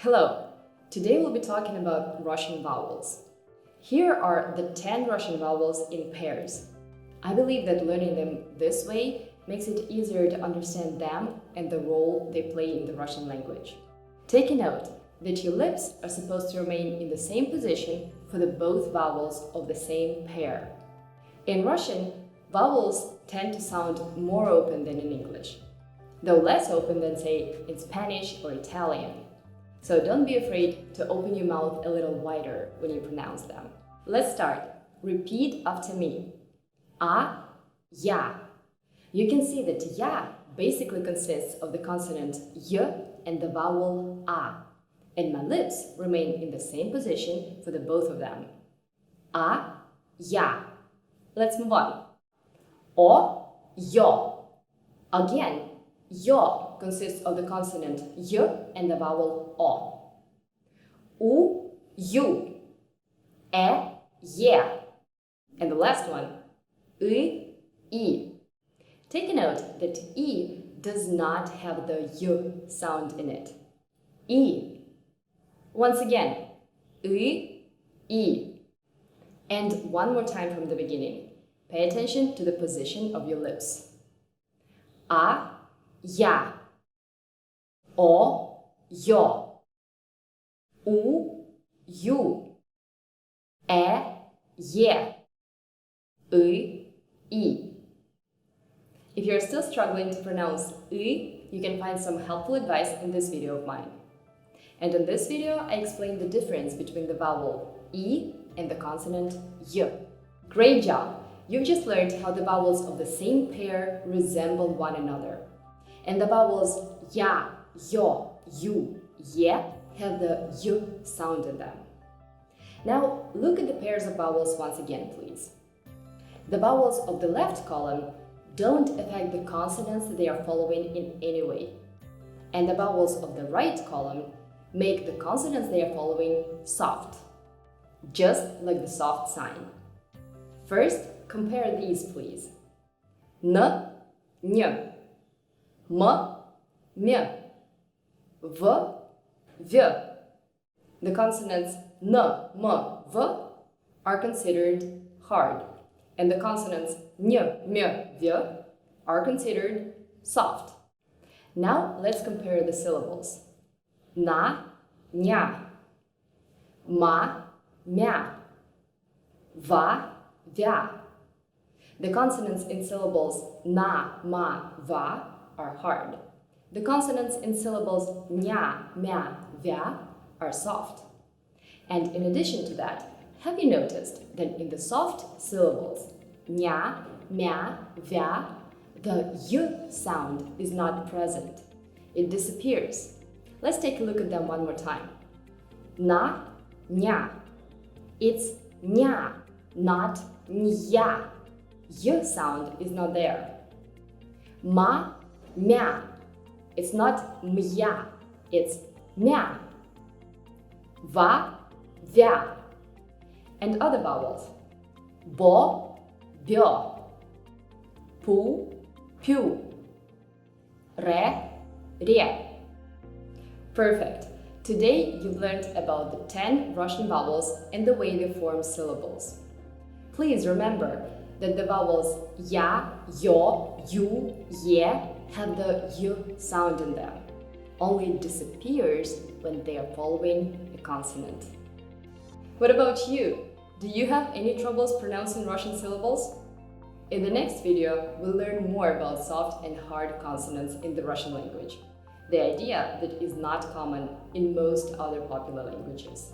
Hello! Today we'll be talking about Russian vowels. Here are the 10 Russian vowels in pairs. I believe that learning them this way makes it easier to understand them and the role they play in the Russian language. Take a note that your lips are supposed to remain in the same position for the both vowels of the same pair. In Russian, vowels tend to sound more open than in English, though less open than, say, in Spanish or Italian. So don't be afraid to open your mouth a little wider when you pronounce them. Let's start. Repeat after me. A, ya. You can see that ya basically consists of the consonant y and the vowel a, and my lips remain in the same position for the both of them. A, ya. Let's move on. O, yo. Again, yo consists of the consonant y and the vowel o. U, you. E, ye. And the last one, I. Take a note that I does not have the y sound in it. I. Once again, I. And one more time from the beginning. Pay attention to the position of your lips. A, ya. O, yo. U, you. E, ye. I. If you're still struggling to pronounce I, you can find some helpful advice in this video of mine. And in this video, I explained the difference between the vowel I and the consonant y. Great job! You've just learned how the vowels of the same pair resemble one another. And the vowels ya, yo, you, ye have the y sound in them. Now, look at the pairs of vowels once again, please. The vowels of the left column don't affect the consonants they are following in any way. And the vowels of the right column make the consonants they are following soft, just like the soft sign. First, compare these, please. N, ny, m, my, v, v. The consonants n, m, v are considered hard, and the consonants ny, my, v are considered soft. Now let's compare the syllables. Na, nya, ma, mya, va, vya. The consonants in syllables na, ma, va are hard. The consonants in syllables nya, mya, vya are soft. And in addition to that, have you noticed that in the soft syllables nya, mya, vya, the y sound is not present. It disappears. Let's take a look at them one more time. Na, nya. It's nya, not nya. Y sound is not there. Ma, mya. It's not mya, it's mya. Va, vya. And other vowels. Bo, byo. Pu, pyu. Re, re. Perfect! Today you've learned about the 10 Russian vowels and the way they form syllables. Please remember that the vowels ya, yo, you, ye have the y sound in them. Only it disappears when they are following a consonant. What about you? Do you have any troubles pronouncing Russian syllables? In the next video, we'll learn more about soft and hard consonants in the Russian language. The idea that is not common in most other popular languages.